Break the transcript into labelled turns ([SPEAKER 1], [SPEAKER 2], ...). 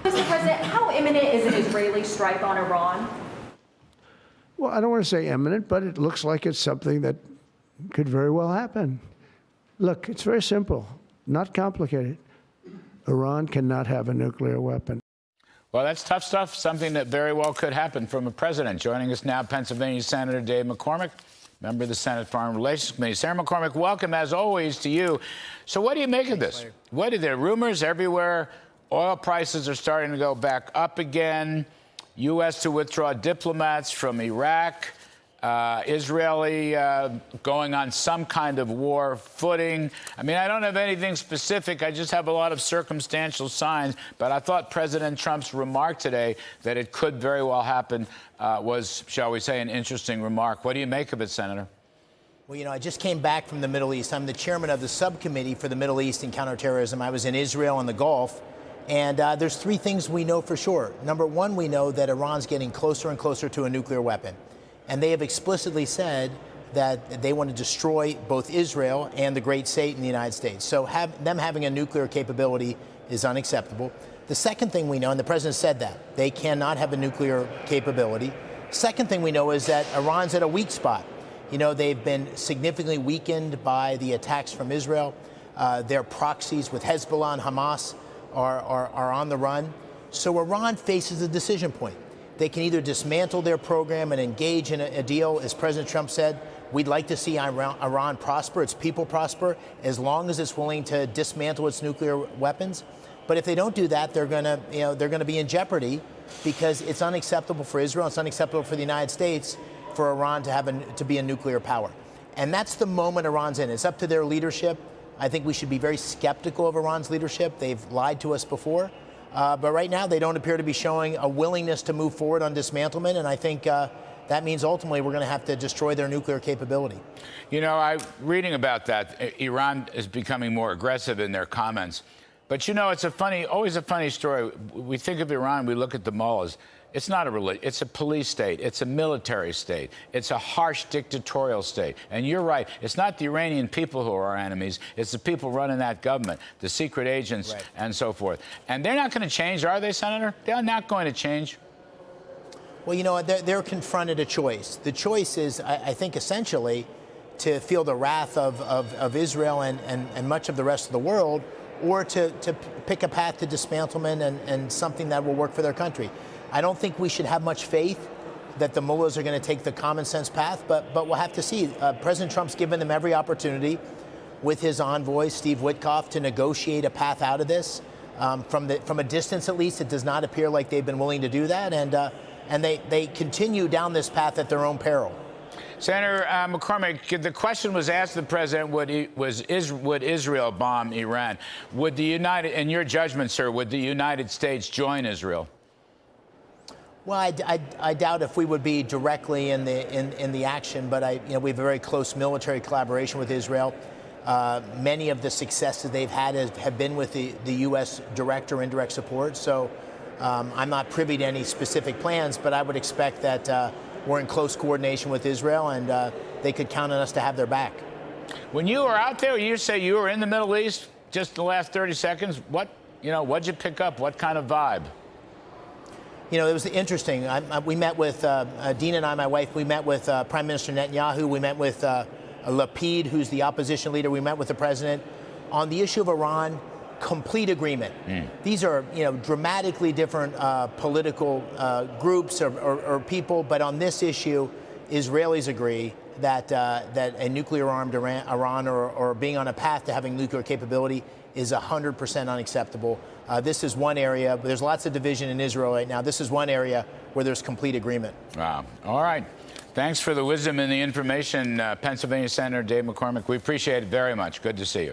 [SPEAKER 1] Mr. President, how imminent is an Israeli strike on Iran?
[SPEAKER 2] Well, I don't want to say imminent, but it looks like it's something that could very well happen. Look, it's very simple, not complicated. Iran cannot have a nuclear weapon.
[SPEAKER 3] Well, that's tough stuff, something that very well could happen from a president. Joining us now, Pennsylvania Senator Dave McCormick, member of the Senate Foreign Relations Committee. Senator McCormick, welcome, as always, to you. So what do you make of this? What are there rumors everywhere? Oil prices are starting to go back up again. U.S. to withdraw diplomats from Iraq. Israeli going on some kind of war footing. I mean, I don't have anything specific. I just have a lot of circumstantial signs. But I thought President Trump's remark today that it could very well happen was, shall we say, an interesting remark. What do you make of it, Senator?
[SPEAKER 4] Well, you know, I just came back from the Middle East. I'm the chairman of the subcommittee for the Middle East and counterterrorism. I was in Israel and the Gulf. And there's three things we know for sure. Number one, we know that Iran's getting closer and closer to a nuclear weapon. And they have explicitly said that they want to destroy both Israel and the great state in the United States. So them having a nuclear capability is unacceptable. The second thing we know, and the president said that, they cannot have a nuclear capability. Second thing we know is that Iran's at a weak spot. You know, they've been significantly weakened by the attacks from Israel. Their proxies with Hezbollah and Hamas are on the run. So Iran faces a decision point. They can either dismantle their program and engage in a deal, as President Trump said. We'd like to see Iran prosper, its people prosper, as long as it's willing to dismantle its nuclear weapons. But if they don't do that, they're going to be in jeopardy, because it's unacceptable for Israel, it's unacceptable for the United States for Iran to be a nuclear power. And that's the moment Iran's in. It's up to their leadership. I think we should be very skeptical of Iran's leadership. They've lied to us before. But right now, they don't appear to be showing a willingness to move forward on dismantlement. And I think that means ultimately we're going to have to destroy their nuclear capability. You know, I'm reading about that. Iran is becoming more aggressive in their comments. But, you know, it's always a funny story. We think of Iran, we look at the mullahs. It's not a religion. It's a police state. It's a military state. It's a harsh dictatorial state. And you're right. It's not the Iranian people who are our enemies. It's the people running that government, the secret agents, right, and so forth. And they're not going to change, are they, Senator? They're not going to change. Well, you know, they're confronted a choice. The choice is, I think, essentially to feel the wrath of Israel and much of the rest of the world, or to pick a path to dismantlement and something that will work for their country. I don't think we should have much faith that the mullahs are going to take the common sense path, but we'll have to see. President Trump's given them every opportunity with his envoy, Steve Witkoff, to negotiate a path out of this. From a distance, at least, it does not appear like they've been willing to do that, and they continue down this path at their own peril. Senator McCormick, the question was asked to the president, would Israel bomb Iran? In your judgment, sir, would the United States join Israel? Well, I doubt if we would be directly in the action, but we have a very close military collaboration with Israel. Many of the successes they've had have been with the U.S. direct or indirect support. So I'm not privy to any specific plans, but I would expect that we're in close coordination with Israel, and they could count on us to have their back. When you were out there, you say you were in the Middle East. Just the last 30 seconds. What'd you pick up? What kind of vibe? You know, it was interesting. We met with, Dina and I, my wife, we met with Prime Minister Netanyahu. We met with Lapid, who's the opposition leader. We met with the president. On the issue of Iran, complete agreement. These are, dramatically different political groups or people. But on this issue, Israelis agree that a nuclear-armed Iran or being on a path to having nuclear capability is 100% unacceptable. This is one area, but there's lots of division in Israel right now. This is one area where there's complete agreement. Wow. All right. Thanks for the wisdom and the information, Pennsylvania Senator Dave McCormick. We appreciate it very much. Good to see you.